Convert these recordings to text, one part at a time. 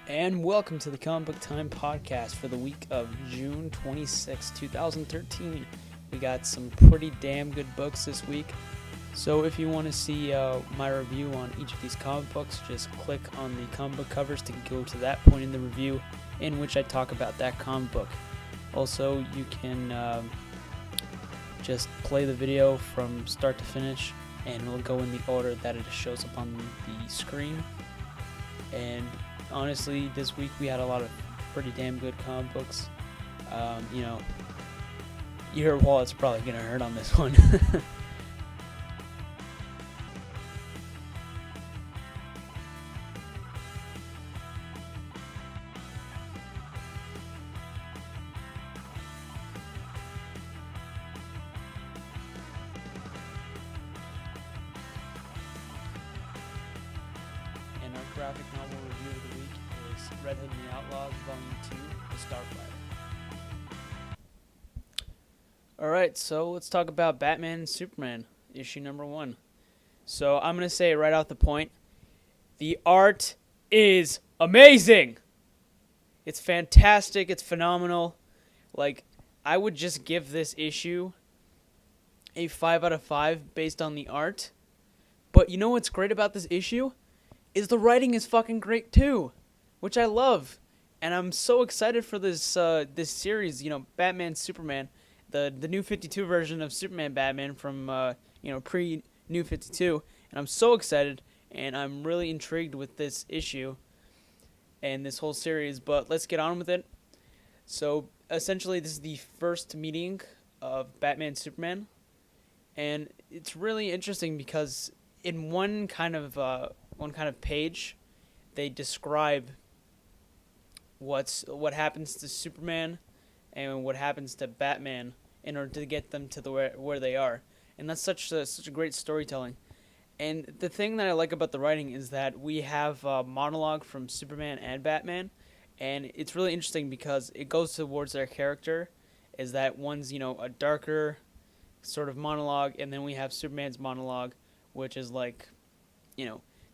And welcome to the Comic Book Time podcast for the week of June 26, 2013. We got some pretty damn good books this week. So if you want to see my review on each of these comic books, just click on the comic book covers to go to that point in the review in which I talk about that comic book. Also, you can just play the video from start to finish, and it'll go in the order that it shows up on the screen. And honestly, this week we had a lot of pretty damn good comic books. Your wallet's probably going to hurt on this one. And our graphic novel review of the week is Red Hood and the Outlaws, Volume 2, The Starfighter. Alright, so let's talk about Batman and Superman, issue number 1. So I'm going to say right off the point, the art is amazing! It's fantastic, it's phenomenal. Like, I would just give this issue a 5 out of 5 based on the art. But you know what's great about this issue? Is the writing is fucking great too, which I love. And I'm so excited for this this series, Batman Superman, the New 52 version of Superman Batman from pre New 52, and I'm so excited, and I'm really intrigued with this issue and this whole series, but let's get on with it. So essentially this is the first meeting of Batman and Superman, and it's really interesting because in one kind of page they describe what happens to Superman and what happens to Batman in order to get them to where they are. And that's such a great storytelling. And the thing that I like about the writing is that we have a monologue from Superman and Batman, and it's really interesting because it goes towards their character, is that one's, a darker sort of monologue, and then we have Superman's monologue, which is like,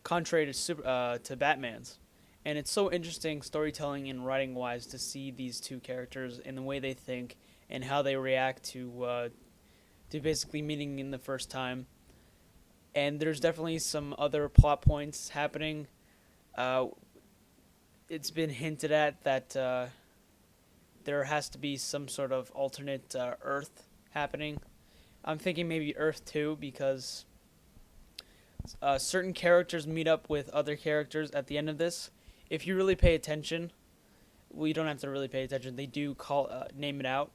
contrary to Batman's. And it's so interesting storytelling and writing wise to see these two characters and the way they think and how they react to basically meeting in the first time. And there's definitely some other plot points happening. It's been hinted at that there has to be some sort of alternate Earth happening. I'm thinking maybe Earth 2 because certain characters meet up with other characters at the end of this. If you really pay attention, well, you don't have to really pay attention. They do name it out.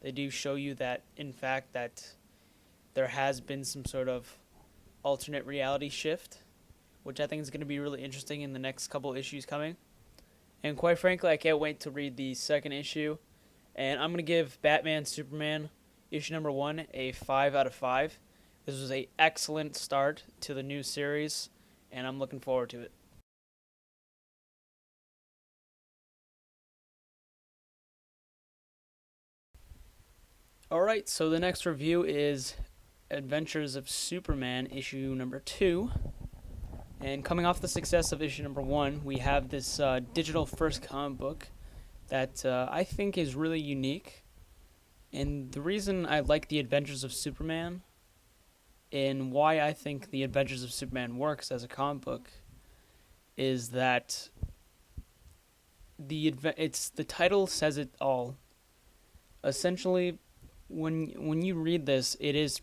They do show you that, in fact, that there has been some sort of alternate reality shift, which I think is going to be really interesting in the next couple issues coming. And quite frankly, I can't wait to read the second issue. And I'm going to give Batman Superman issue number 1 a 5 out of 5. This was an excellent start to the new series, and I'm looking forward to it. Alright, so the next review is Adventures of Superman, issue number 2. And coming off the success of issue number 1, we have this digital first comic book that I think is really unique. And the reason I like the Adventures of Superman and why I think the Adventures of Superman works as a comic book is that the title says it all. Essentially, when you read this, it's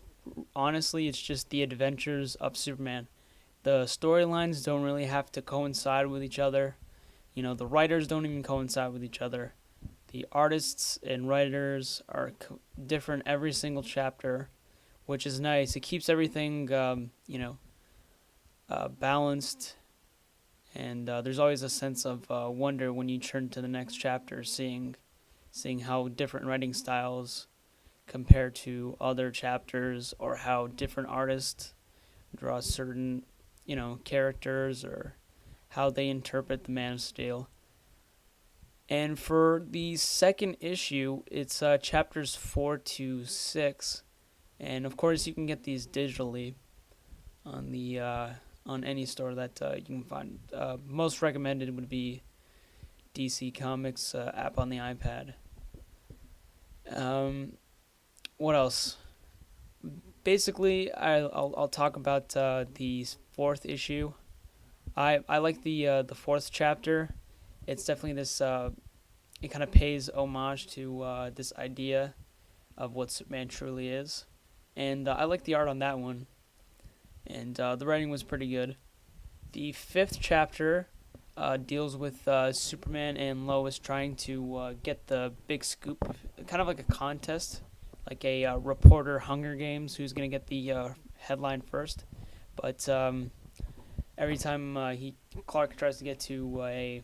just the adventures of Superman. The storylines don't really have to coincide with each other. The writers don't even coincide with each other. The artists and writers are different every single chapter, which is nice. It keeps everything, balanced, and there's always a sense of wonder when you turn to the next chapter, seeing how different writing styles compare to other chapters, or how different artists draw certain, characters, or how they interpret the Man of Steel. And for the second issue, it's chapters 4 to 6, and of course you can get these digitally on the on any store that you can find. Most recommended would be DC Comics app on the iPad. Um, what else? Basically, I'll talk about the fourth issue. I like the fourth chapter. It's definitely this. It kind of pays homage to this idea of what Superman truly is, and I like the art on that one. And the writing was pretty good. The fifth chapter deals with Superman and Lois trying to get the big scoop, kind of like a contest, like a reporter Hunger Games, who's gonna get the headline first. But every time Clark tries to get to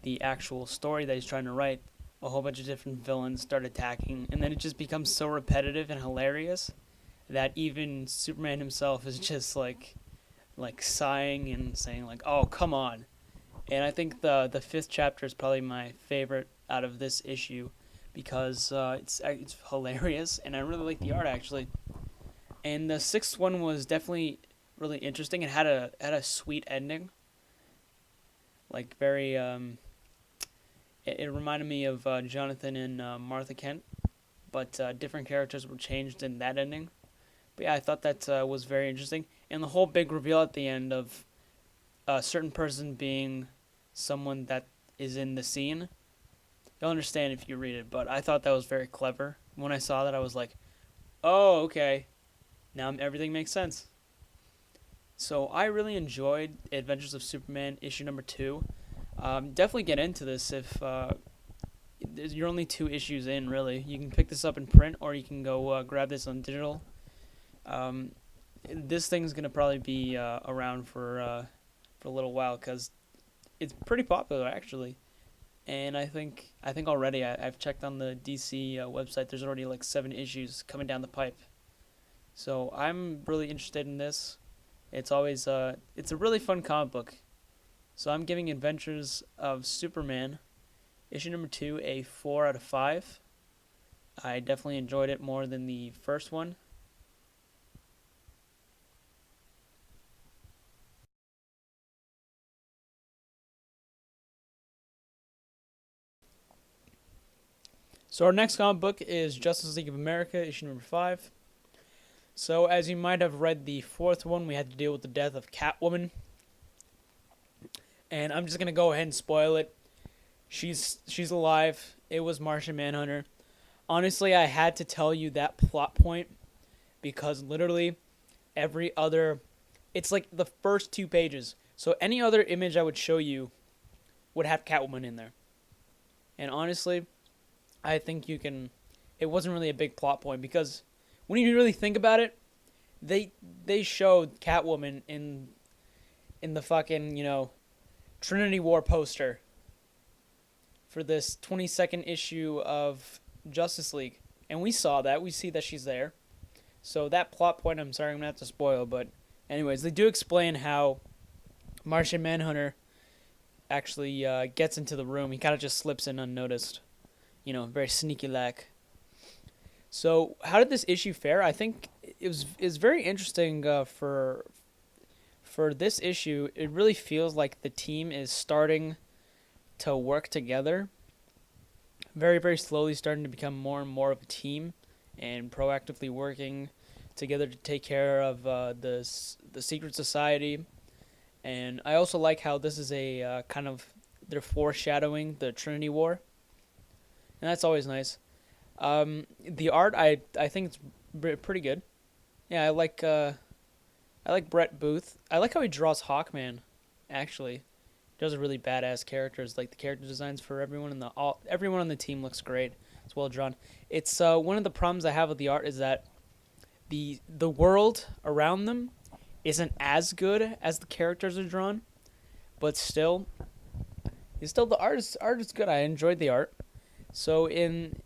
the actual story that he's trying to write, a whole bunch of different villains start attacking, and then it just becomes so repetitive and hilarious that even Superman himself is just like sighing and saying like, "Oh, come on." And I think the fifth chapter is probably my favorite out of this issue because it's hilarious and I really like the art actually. And the sixth one was definitely really interesting. It had a sweet ending, like very it reminded me of Jonathan and Martha Kent, but different characters were changed in that ending. But yeah, I thought that was very interesting, and the whole big reveal at the end of a certain person being someone that is in the scene. You'll understand if you read it, but I thought that was very clever. When I saw that, I was like, "Oh, okay, now everything makes sense." So I really enjoyed Adventures of Superman issue number 2. Definitely get into this if you're only 2 issues in. Really, you can pick this up in print, or you can go grab this on digital. Um, this thing's gonna probably be around for a little while because it's pretty popular actually. And I think already I've checked on the DC website. There's already like 7 issues coming down the pipe. So I'm really interested in this. It's a really fun comic book. So I'm giving Adventures of Superman issue number 2 a 4 out of 5. I definitely enjoyed it more than the first one. So our next comic book is Justice League of America issue number 5. So as you might have read the fourth one, we had to deal with the death of Catwoman. And I'm just gonna go ahead and spoil it. She's alive. It was Martian Manhunter. Honestly, I had to tell you that plot point because literally every other it's like the first 2 pages. So any other image I would show you would have Catwoman in there. And honestly, I think you can it wasn't really a big plot point because when you really think about it, they showed Catwoman in the fucking, Trinity War poster for this 22nd issue of Justice League. And we saw that. We see that she's there. So that plot point, I'm sorry, I'm going to have to spoil. But anyways, they do explain how Martian Manhunter actually gets into the room. He kind of just slips in unnoticed. Very sneaky like. So how did this issue fare? I think it was very interesting for this issue. It really feels like the team is starting to work together, very, very slowly starting to become more and more of a team and proactively working together to take care of the secret society. And I also like how this is a kind of they're foreshadowing the Trinity War, and that's always nice. The art I think it's pretty good. Yeah, I like Brett Booth. I like how he draws Hawkman. Actually, he does a really badass characters. Like the character designs for everyone on the team looks great. It's well drawn. It's one of the problems I have with the art is that the world around them isn't as good as the characters are drawn, but still the art is good. I enjoyed the art. So in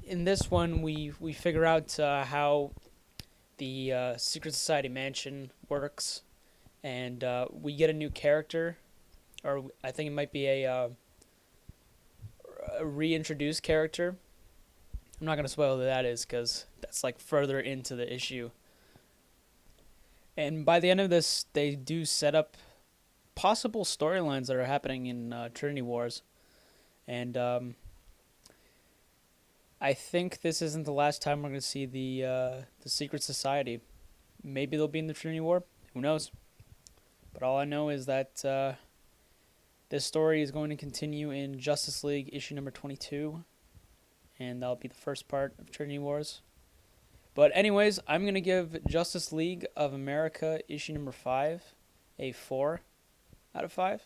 this one we figure out how the Secret Society mansion works, and we get a new character, or I think it might be a reintroduced character. I'm not gonna spoil who that is because that's like further into the issue. And by the end of this, they do set up possible storylines that are happening in Trinity Wars, and I think this isn't the last time we're going to see the Secret Society. Maybe they'll be in the Trinity War. Who knows? But all I know is that this story is going to continue in Justice League issue number 22, and that'll be the first part of Trinity Wars. But anyways, I'm going to give Justice League of America issue number 5 a 4 out of 5.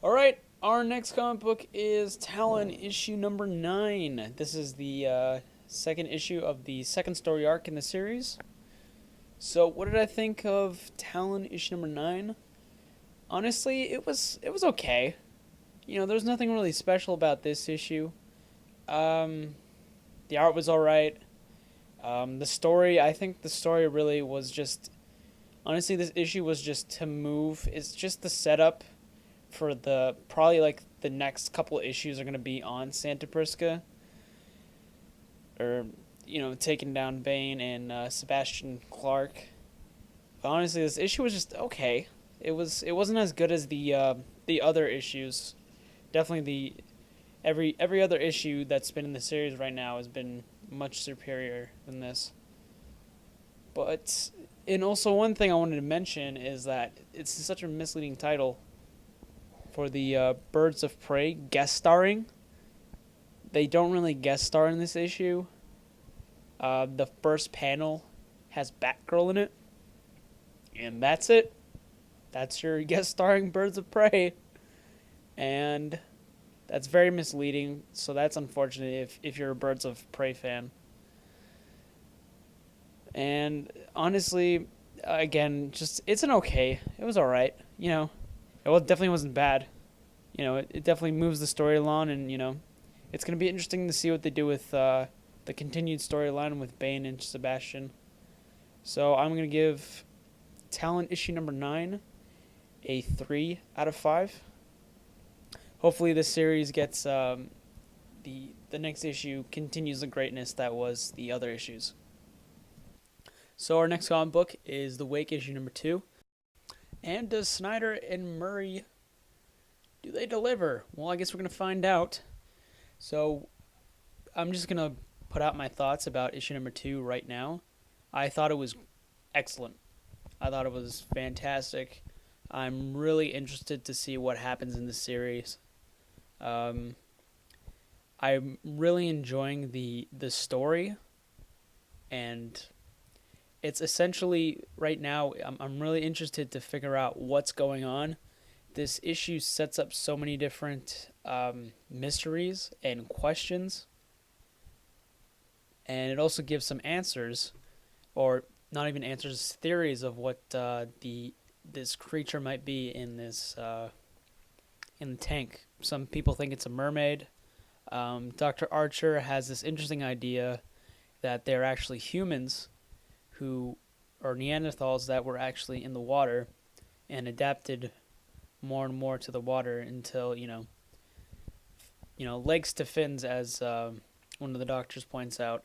Alright, our next comic book is Talon issue number 9. This is the second issue of the second story arc in the series. So what did I think of Talon issue number 9? Honestly, it was okay. You know, there's nothing really special about this issue. The art was alright. The story, I think the story really was just... Honestly, this issue was just to move. It's just the setup for probably like the next couple of issues are going to be on Santa Prisca. Or, you know, taking down Bane and Sebastian Clark. But honestly, this issue was just okay. It wasn't as good as the other issues. Definitely every other issue that's been in the series right now has been much superior than this. But and also one thing I wanted to mention is that it's such a misleading title for the Birds of Prey guest starring. They don't really guest star in this issue. The first panel has Batgirl in it, and that's it. That's your guest starring Birds of Prey. And that's very misleading, so that's unfortunate if you're a Birds of Prey fan. And honestly, again, just it's an okay. It was alright, you know. It definitely wasn't bad. You know, it definitely moves the story along, and, you know, it's going to be interesting to see what they do with the continued storyline with Bane and Sebastian. So I'm going to give Talon issue number 9 a 3 out of 5. Hopefully this series gets the next issue continues the greatness that was the other issues. So our next comic book is The Wake issue number 2. And does Snyder and Murray, do they deliver? Well, I guess we're going to find out. So I'm just going to put out my thoughts about issue number 2 right now. I thought it was excellent. I thought it was fantastic. I'm really interested to see what happens in this series. I'm really enjoying the story, and it's essentially right now I'm really interested to figure out what's going on. This issue sets up so many different mysteries and questions, and it also gives some answers, or not even answers, theories of what this creature might be in this in the tank. Some people think it's a mermaid. Dr. Archer has this interesting idea that they're actually humans who are Neanderthals that were actually in the water and adapted more and more to the water until, you know, legs to fins, as one of the doctors points out.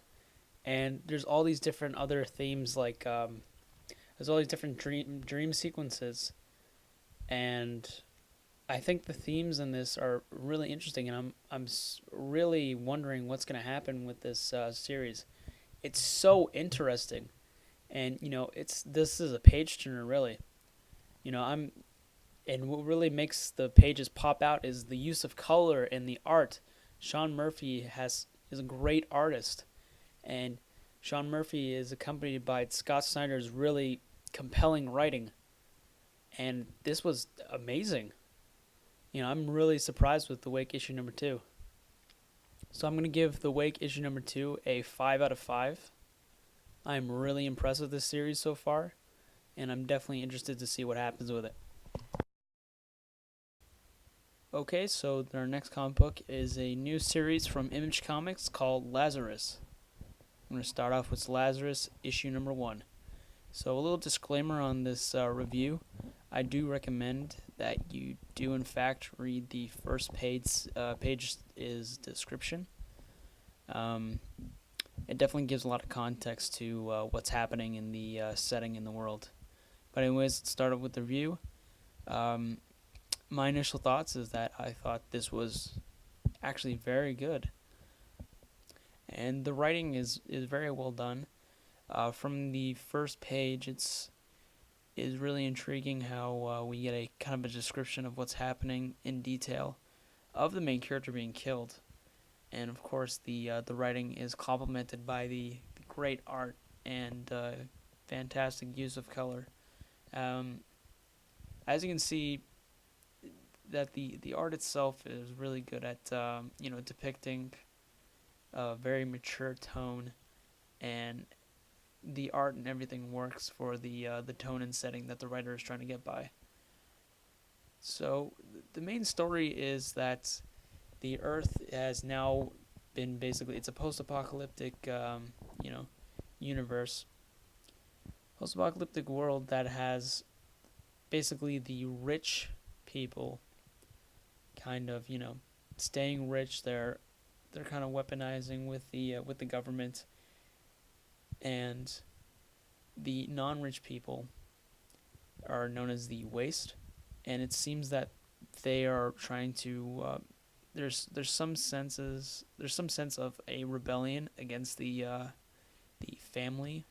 And there's all these different other themes, like there's all these different dream sequences, and I think the themes in this are really interesting, and I'm really wondering what's going to happen with this series. It's so interesting, and, you know, this is a page turner, really. You know, and what really makes the pages pop out is the use of color and the art. Sean Murphy is a great artist, and Sean Murphy is accompanied by Scott Snyder's really compelling writing, and this was amazing. You know, I'm really surprised with The Wake issue number 2. So I'm going to give The Wake issue number 2 a 5 out of 5. I'm really impressed with this series so far, and I'm definitely interested to see what happens with it. Okay, so our next comic book is a new series from Image Comics called Lazarus. I'm going to start off with Lazarus issue number 1. So a little disclaimer on this review. I do recommend that you do in fact read the first page is description. it definitely gives a lot of context to what's happening in the setting in the world. But anyways, let's start off with the review. Um, my initial thoughts is that I thought this was actually very good, and the writing is very well done. From the first page, it's is really intriguing how we get a kind of a description of what's happening in detail of the main character being killed, and of course the writing is complemented by the great art and fantastic use of color. Um, as you can see, that the art itself is really good at depicting a very mature tone, and the art and everything works for the tone and setting that the writer is trying to get by. So the main story is that the Earth has now been basically, it's a post-apocalyptic universe, post-apocalyptic world that has basically the rich people kind of staying rich. They're kind of weaponizing with the government, and the non-rich people are known as the waste, and it seems that they are trying to there's some sense of a rebellion against the family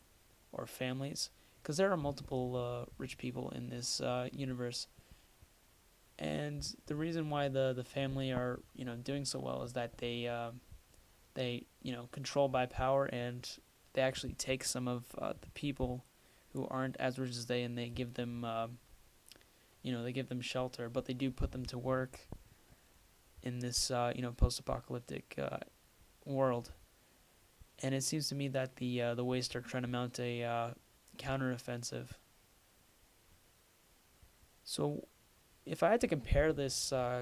or families, because there are multiple rich people in this universe, and the reason why the family are doing so well is that they control by power, and they actually take some of the people who aren't as rich as they, and they give them they give them shelter, but they do put them to work in this post-apocalyptic world. And it seems to me that the waste are trying to mount a counteroffensive. So if I had to compare the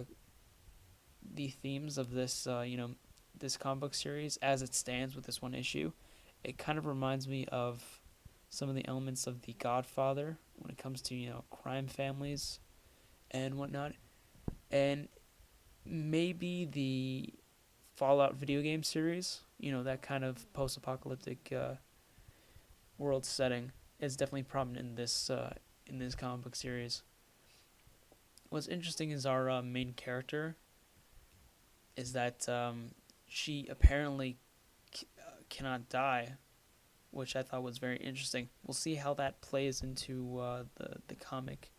themes of this comic book series as it stands with this one issue, it kind of reminds me of some of the elements of The Godfather when it comes to crime families and whatnot, and maybe the Fallout video game series. That kind of post-apocalyptic world setting is definitely prominent in this comic book series. What's interesting is our main character is that she apparently cannot die, which I thought was very interesting. We'll see how that plays into the comic,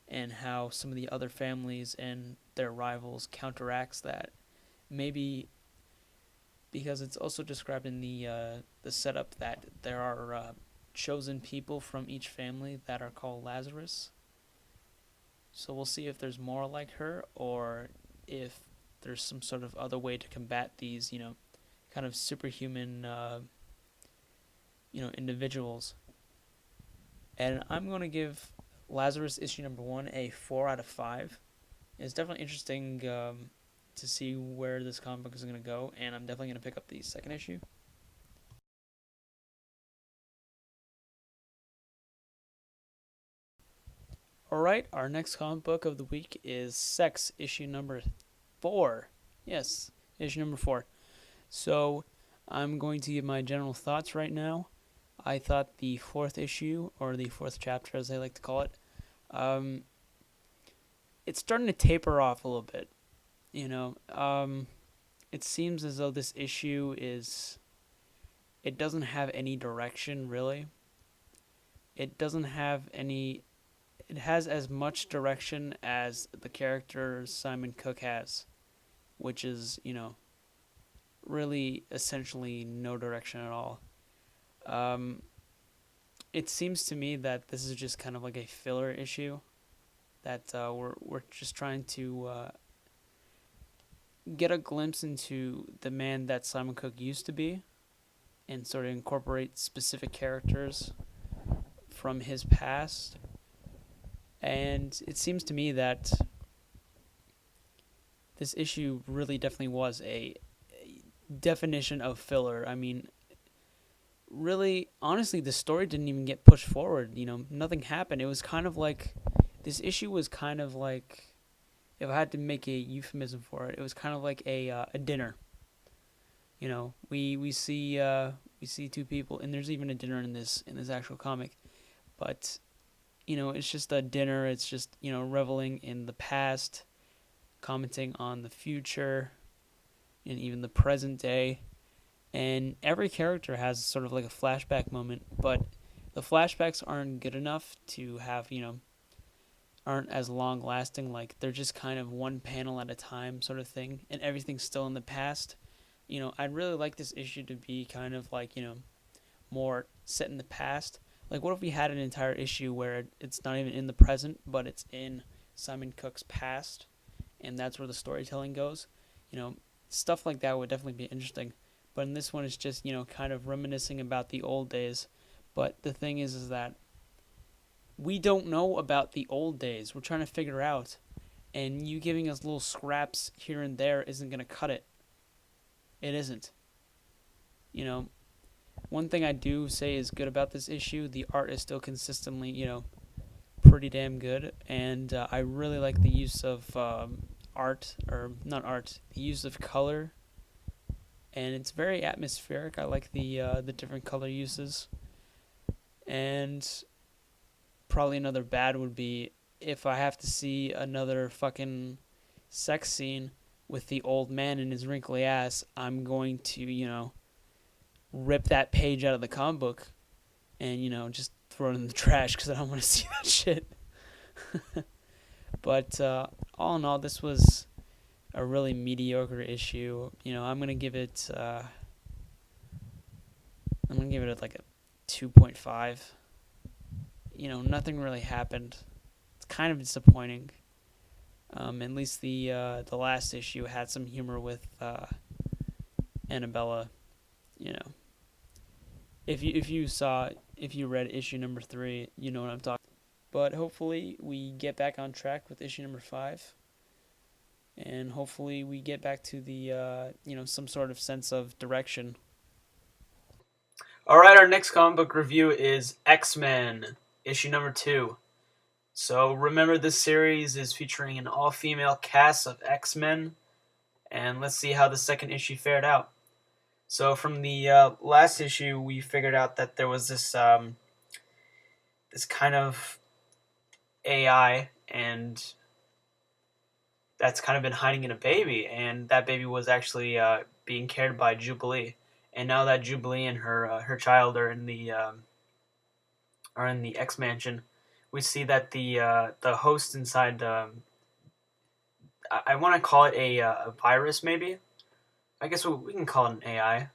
and how some of the other families and their rivals counteracts that. Maybe because it's also described in the setup that there are chosen people from each family that are called Lazarus. So we'll see if there's more like her, or if there's some sort of other way to combat these, kind of superhuman, individuals. And I'm going to give Lazarus issue number 1 a 4 out of 5. It's definitely interesting to see where this comic book is going to go, and I'm definitely going to pick up the second issue. Alright, our next comic book of the week is Sex, issue number 4. Yes, issue number 4. So, I'm going to give my general thoughts right now. I thought the fourth issue, or the fourth chapter as they like to call it, it's starting to taper off a little bit. It seems as though this issue it doesn't have any direction, really. It doesn't have any, it has as much direction as the character Simon Cook has, which is, really essentially no direction at all. It seems to me that this is just kind of like a filler issue, that we're just trying to get a glimpse into the man that Simon Cook used to be, and sort of incorporate specific characters from his past. And it seems to me that this issue really definitely was a definition of filler. I mean, really, honestly, the story didn't even get pushed forward. Nothing happened. It was kind of like, this issue was kind of like, if I had to make a euphemism for it, it was kind of like a dinner. We see We see two people, and there's even a dinner in this actual comic. But it's just a dinner. It's just reveling in the past, commenting on the future, and even the present day. And every character has sort of like a flashback moment, but the flashbacks aren't good enough to have aren't as long lasting. Like they're just kind of one panel at a time sort of thing, and everything's still in the past. I'd really like this issue to be kind of like more set in the past. Like, what if we had an entire issue where it's not even in the present, but it's in Simon Cook's past, and that's where the storytelling goes? Stuff like that would definitely be interesting. But in this one, it's just kind of reminiscing about the old days. But the thing is that we don't know about the old days. We're trying to figure out, and you giving us little scraps here and there isn't gonna cut it. It isn't. One thing I do say is good about this issue, the art is still consistently, pretty damn good, and I really like the use of art, or not art, the use of color, and it's very atmospheric. I like the different color uses, and probably another bad would be if I have to see another fucking sex scene with the old man and his wrinkly ass, I'm going to, rip that page out of the comic book and, just throw it in the trash because I don't want to see that shit. But all in all, this was a really mediocre issue. I'm going to give it like a 2.5. Nothing really happened. It's kind of disappointing. At least the last issue had some humor with Annabella. If you read issue number 3, you know what I'm talking. But hopefully we get back on track with issue number 5, and hopefully we get back to the some sort of sense of direction. All right, our next comic book review is X-Men issue number 2. So remember, this series is featuring an all-female cast of X-Men, and let's see how the second issue fared out. So from the last issue, we figured out that there was this this kind of AI, and that's kind of been hiding in a baby, and that baby was actually being cared by Jubilee. And now that Jubilee and her child are in the X Mansion, we see that the host inside I want to call it a virus, maybe. I guess we can call it an AI.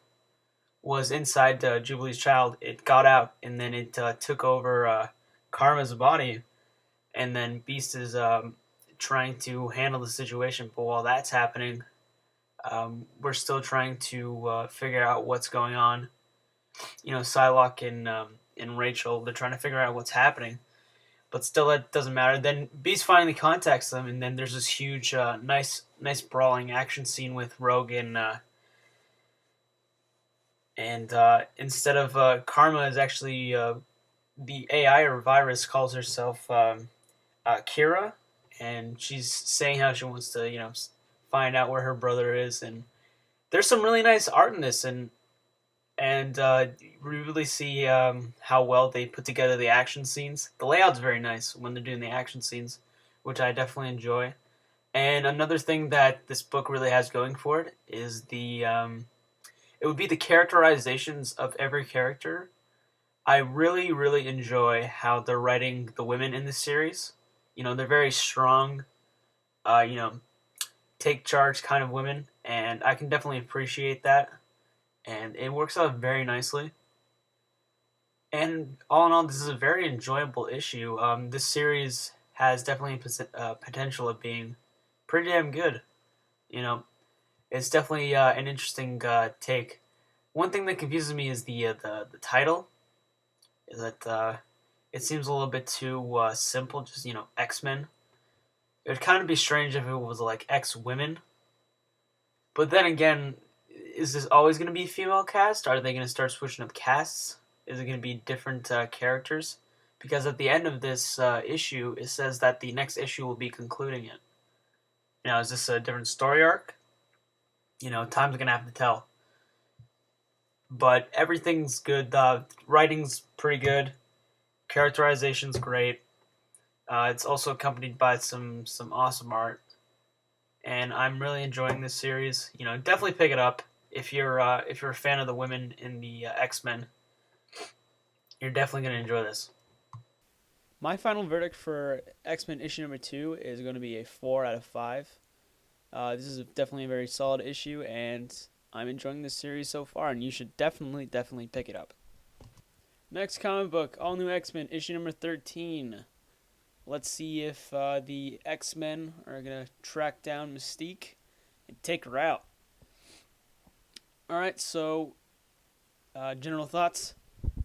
Was inside Jubilee's child. It got out, and then it took over Karma's body, and then Beast is trying to handle the situation. But while that's happening, we're still trying to figure out what's going on. Psylocke and Rachel, they're trying to figure out what's happening. But still, it doesn't matter. Then Beast finally contacts them, and then there's this huge, nice brawling action scene with Rogue and instead of Karma is actually the AI or virus calls herself Kira, and she's saying how she wants to find out where her brother is, and there's some really nice art in this, and we really see how well they put together the action scenes. The layout's very nice when they're doing the action scenes, which I definitely enjoy. And another thing that this book really has going for it is it would be the characterizations of every character. I really, really enjoy how they're writing the women in this series. They're very strong, take charge kind of women, and I can definitely appreciate that. And it works out very nicely. And all in all, this is a very enjoyable issue. This series has definitely potential of being pretty damn good. It's definitely an interesting take. One thing that confuses me is the title. Is that it seems a little bit too simple, just X-Men. It would kind of be strange if it was like X-Women. But then again, is this always going to be female cast? Are they going to start switching up casts? Is it going to be different characters? Because at the end of this issue, it says that the next issue will be concluding it. Is this a different story arc? Time's going to have to tell. but everything's good. The writing's pretty good. Characterization's great. It's also accompanied by some awesome art, and I'm really enjoying this series. Definitely pick it up if you're a fan of the women in the X-Men. You're definitely gonna enjoy this. My final verdict for X-Men issue number 2 is going to be a 4 out of 5. This is definitely a very solid issue, and I'm enjoying this series so far, and you should definitely pick it up. Next comic book, All New X-Men, issue number 13. Let's see if the X-Men are going to track down Mystique and take her out. Alright, so general thoughts.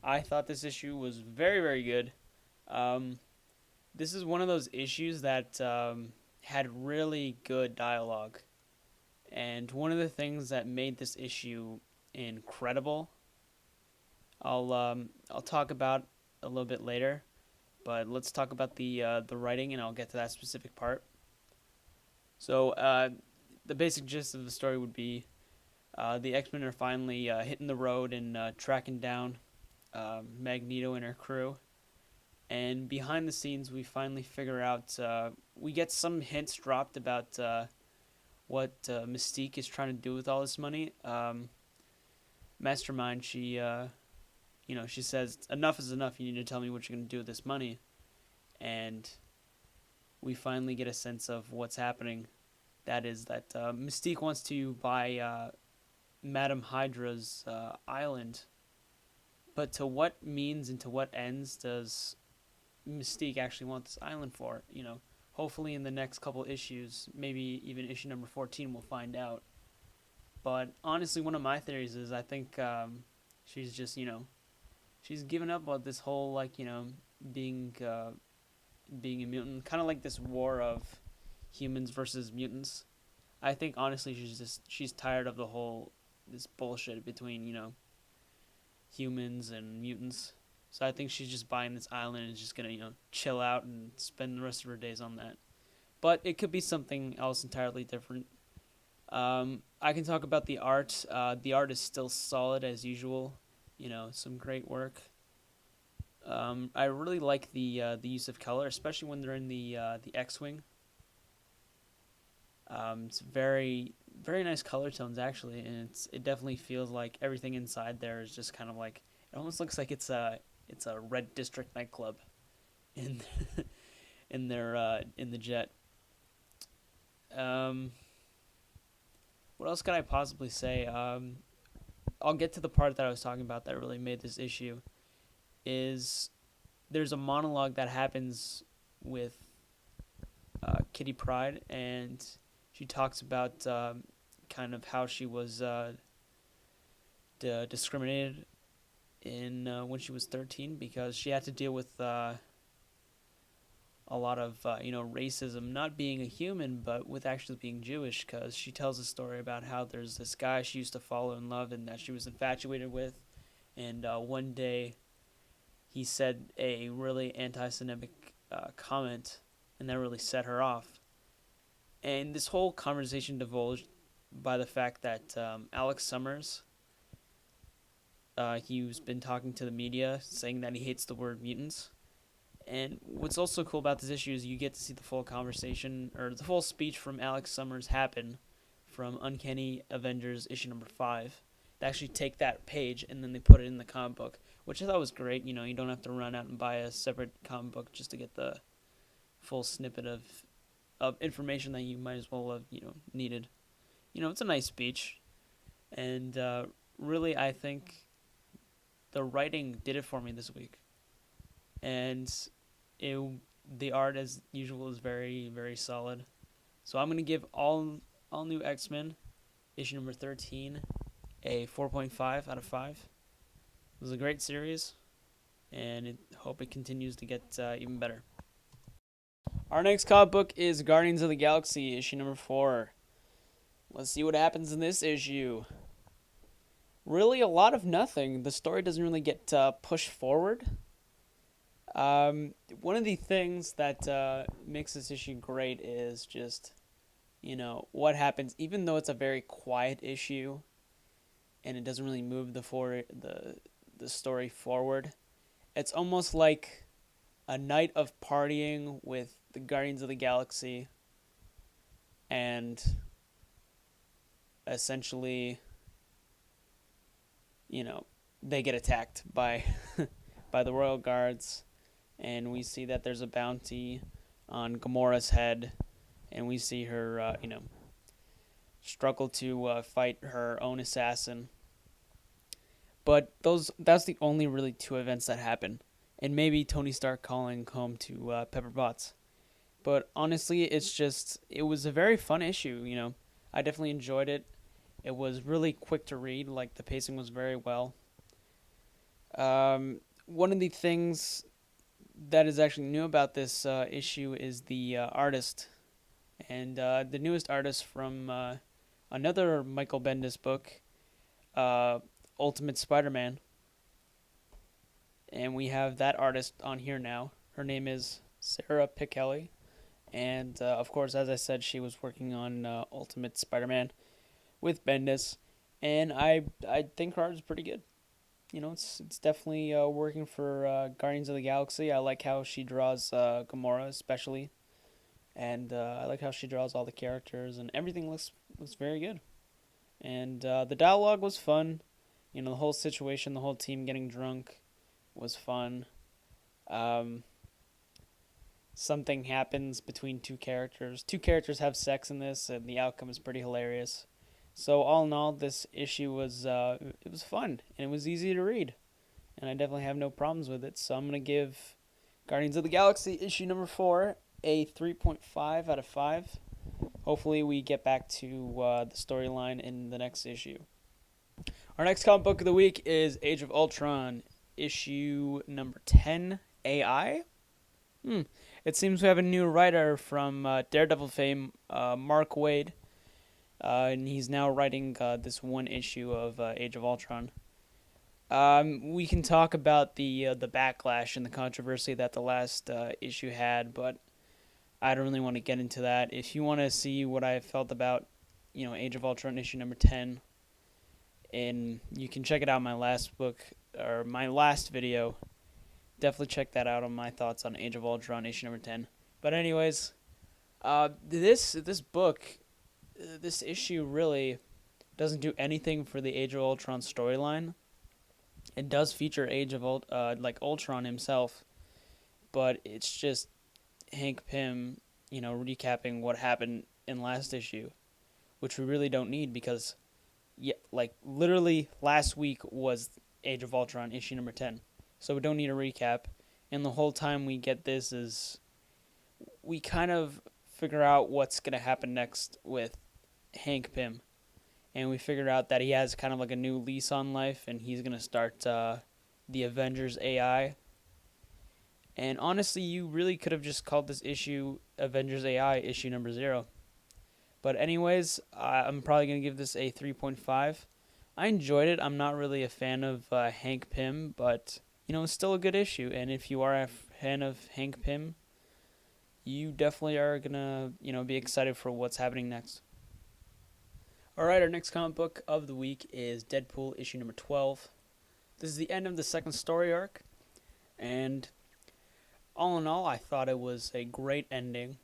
I thought this issue was very, very good. Um, this is one of those issues that had really good dialogue. And one of the things that made this issue incredible, I'll talk about a little bit later, but let's talk about the writing, and I'll get to that specific part. So the basic gist of the story would be the X-Men are finally hitting the road and tracking down Magneto and her crew. And behind the scenes, we finally figure out we get some hints dropped about what Mystique is trying to do with all this money. Mastermind, she says enough is enough. You need to tell me what you're going to do with this money, and we finally get a sense of what's happening. That is that Mystique wants to buy Madame Hydra's island, but to what means and to what ends does Mystique actually want this island for? Hopefully in the next couple issues, maybe even issue number 14, we'll find out. But honestly, one of my theories is I think she's just, she's given up on this whole, being being a mutant, kind of like this war of humans versus mutants. I think honestly she's tired of the whole this bullshit between humans and mutants. So I think she's just buying this island and is just gonna chill out and spend the rest of her days on that. But it could be something else entirely different. I can talk about the art. The art is still solid as usual. Some great work. I really like the use of color, especially when they're in the X-wing. It's very very nice color tones actually, and it definitely feels like everything inside there is just kind of like it almost looks like it's a red district nightclub in in the jet. Um, what else can I possibly say? I'll get to the part that I was talking about that really made this issue. Is there's a monologue that happens with Kitty Pryde, and she talks about kind of how she was discriminated in when she was 13 because she had to deal with a lot of racism, not being a human, but with actually being Jewish. Because she tells a story about how there's this guy she used to follow in love and that she was infatuated with, and one day he said a really anti-Semitic comment, and that really set her off. And this whole conversation divulged by the fact that Alex Summers, he's been talking to the media saying that he hates the word mutants. And what's also cool about this issue is you get to see the full conversation or the full speech from Alex Summers happen from Uncanny Avengers issue number 5. They actually take that page and then they put it in the comic book, which I thought was great. You don't have to run out and buy a separate comic book just to get the full snippet of information that you might as well have needed. It's a nice speech, and really I think the writing did it for me this week, and it, the art as usual is very very solid. So I'm gonna give all new X-Men issue number 13 a 4.5 out of 5. It was a great series, and I hope it continues to get even better. Our next comic book is Guardians of the Galaxy issue number 4. Let's see what happens in this issue. Really, a lot of nothing. The story doesn't really get pushed forward. One of the things that makes this issue great is just, what happens. Even though it's a very quiet issue, and it doesn't really move the story forward. It's almost like a night of partying with the Guardians of the Galaxy, and essentially, you know, they get attacked by by the royal guards, and we see that there's a bounty on Gamora's head, and we see her, struggle to fight her own assassin. But that's the only really two events that happen, and maybe Tony Stark calling home to Pepper Potts. But honestly, it was a very fun issue. I definitely enjoyed it. It was really quick to read. Like the pacing was very well. One of the things that is actually new about this issue is the artist, and the newest artist from another Michael Bendis book, uh, Ultimate Spider-Man, and we have that artist on here now. Her name is Sarah Pichelli, and of course, as I said, she was working on Ultimate Spider-Man with Bendis, and I think her art is pretty good. It's definitely working for Guardians of the Galaxy. I like how she draws Gamora, especially, and I like how she draws all the characters, and everything looks very good. And the dialogue was fun. The whole situation, the whole team getting drunk, was fun. Um, Something happens between two characters. Two characters have sex in this, and the outcome is pretty hilarious. So all in all, this issue was it was fun and it was easy to read, and I definitely have no problems with it. So I'm gonna give Guardians of the Galaxy issue number 4 a 3.5 out of 5. Hopefully, we get back to the storyline in the next issue. Our next comic book of the week is Age of Ultron, issue number 10, AI. It seems we have a new writer from Daredevil fame, Mark Waid. And he's now writing this one issue of Age of Ultron. We can talk about the backlash and the controversy that the last issue had, but I don't really want to get into that. If you want to see what I felt about, Age of Ultron issue number 10, and you can check it out in my last book or my last video. Definitely check that out on my thoughts on Age of Ultron issue number 10. But anyways, this book. This issue really doesn't do anything for the Age of Ultron storyline. It does feature Ultron himself, but it's just Hank Pym, recapping what happened in last issue, which we really don't need because, literally last week was Age of Ultron issue number 10, so we don't need a recap. And the whole time we get this is we kind of figure out what's gonna happen next with Hank Pym, and we figured out that he has kind of like a new lease on life, and he's gonna start the Avengers AI. And honestly, you really could have just called this issue Avengers AI issue number 0. But anyways, I'm probably gonna give this a 3.5. I enjoyed it. I'm not really a fan of Hank Pym, but it's still a good issue. And if you are a fan of Hank Pym, you definitely are gonna be excited for what's happening next. Alright, our next comic book of the week is Deadpool issue number 12. This is the end of the second story arc, and all in all, I thought it was a great ending.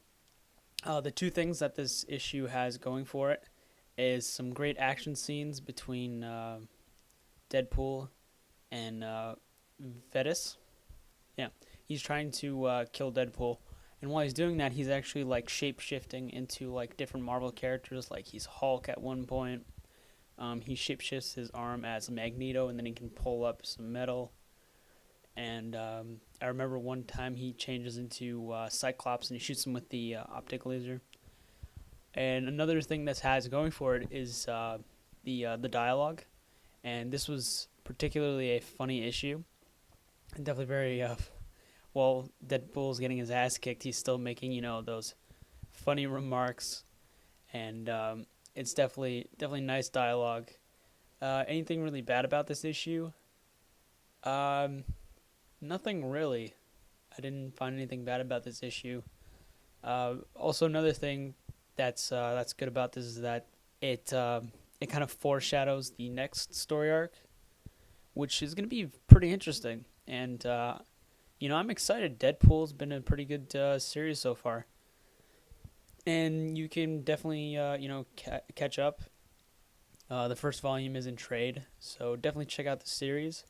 The two things that this issue has going for it is some great action scenes between Deadpool and Vetus. Yeah, he's trying to kill Deadpool. And while he's doing that, he's actually shape-shifting into different Marvel characters. Like he's Hulk at one point. He shape-shifts his arm as Magneto, and then he can pull up some metal. And I remember one time he changes into Cyclops, and he shoots him with the optic laser. And another thing this has going for it is the dialogue. And this was particularly a funny issue. And definitely very while Deadpool's getting his ass kicked, he's still making, those funny remarks. And it's definitely nice dialogue. Anything really bad about this issue? Nothing really. I didn't find anything bad about this issue. Also, another thing that's good about this is that it it kind of foreshadows the next story arc, which is going to be pretty interesting. And I'm excited. Deadpool's been a pretty good series so far, and you can definitely catch up. The first volume is in trade, so definitely check out the series.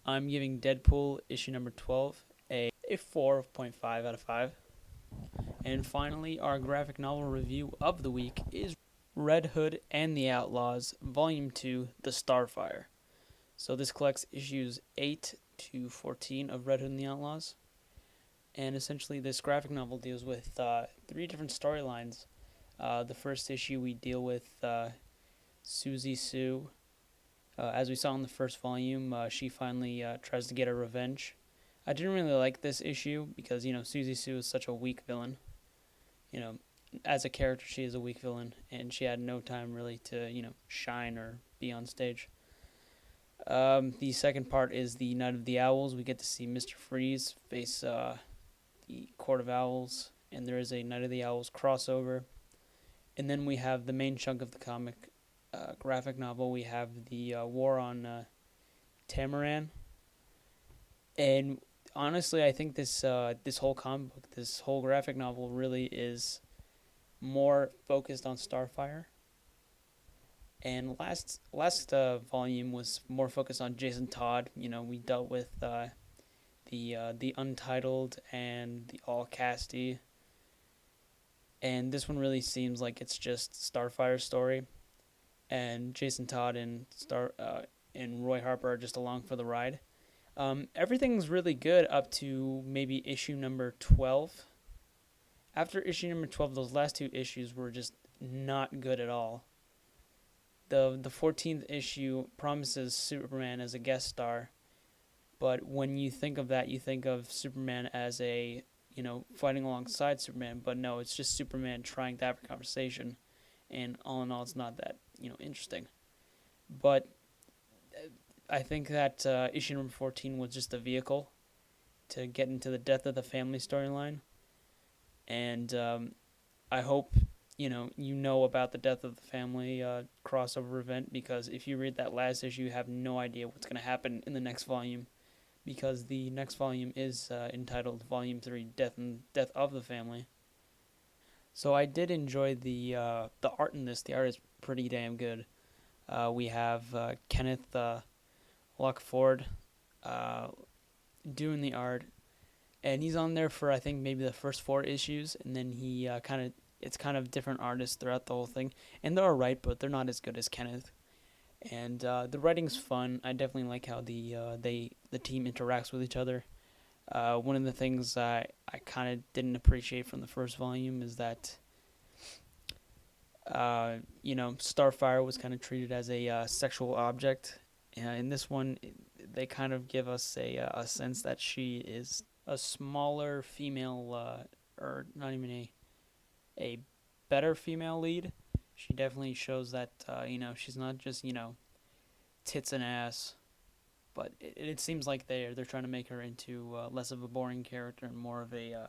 I'm giving Deadpool issue number 12 a 4.5 out of 5. And finally, our graphic novel review of the week is Red Hood and the Outlaws, Volume 2, The Starfire. So this collects issues 8 to 14 of Red Hood and the Outlaws. And essentially this graphic novel deals with 3 different storylines. The first issue we deal with Susie Sue. As we saw in the first volume, she finally tries to get her revenge. I didn't really like this issue because, Susie Sue is such a weak villain. As a character, she is a weak villain, and she had no time really to, shine or be on stage. The second part is the Night of the Owls. We get to see Mr. Freeze face the Court of Owls, and there is a Night of the Owls crossover. And then we have the main chunk of the comic graphic novel. We have the war on Tamaran. And honestly, I think this whole comic book, this whole graphic novel really is more focused on Starfire. And last volume was more focused on Jason Todd. We dealt with the Untitled and the All Casty. And this one really seems like it's just Starfire's story. And Jason Todd and Roy Harper are just along for the ride. Everything's really good up to maybe issue number 12. After issue number 12, those last 2 issues were just not good at all. The 14th issue promises Superman as a guest star, but when you think of that, you think of Superman as a, fighting alongside Superman, but no, it's just Superman trying to have a conversation, and all in all, it's not that, interesting. But I think that issue number 14 was just a vehicle to get into the Death of the Family storyline, and I hope you know about the Death of the Family crossover event, because if you read that last issue, you have no idea what's going to happen in the next volume, because the next volume is entitled Volume 3, Death of the Family. So I did enjoy the art in this. The art is pretty damn good. We have Kenneth Lockford doing the art, and he's on there for I think maybe the first 4 issues, and then he it's kind of different artists throughout the whole thing, and they're alright, but they're not as good as Kenneth. And the writing's fun. I definitely like how the team interacts with each other. One of the things I kind of didn't appreciate from the first volume is that Starfire was kind of treated as a sexual object. In this one, they kind of give us a sense that she is a smaller female, or not even a better female lead. She definitely shows that, she's not just, tits and ass. But it seems like they're trying to make her into less of a boring character and more of a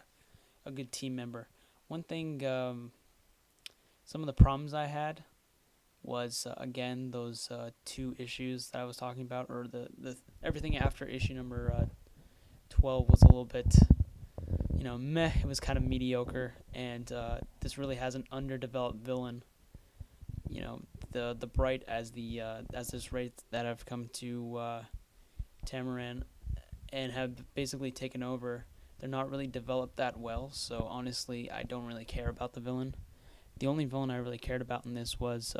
good team member. One thing, some of the problems I had was, again, those 2 issues that I was talking about, or the everything after issue number 12 was a little bit, meh. It was kind of mediocre, and this really has an underdeveloped villain. The Bright as this race that have come to Tamaran and have basically taken over. They're not really developed that well, so honestly, I don't really care about the villain. The only villain I really cared about in this was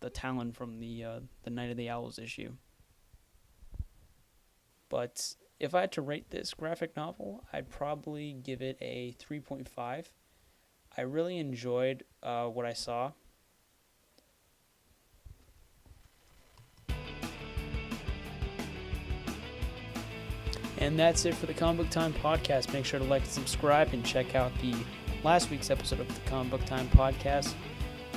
the Talon from the Night of the Owls issue. But if I had to rate this graphic novel, I'd probably give it a 3.5. I really enjoyed what I saw. And that's it for the Comic Book Time podcast. Make sure to like and subscribe, and check out the last week's episode of the Comic Book Time podcast.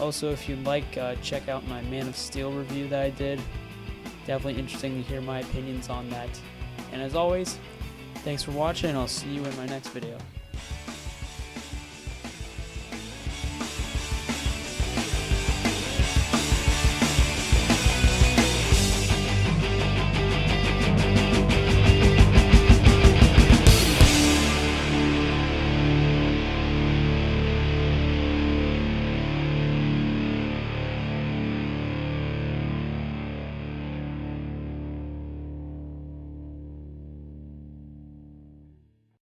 Also, if you'd like, check out my Man of Steel review that I did. Definitely interesting to hear my opinions on that. And as always, thanks for watching, and I'll see you in my next video.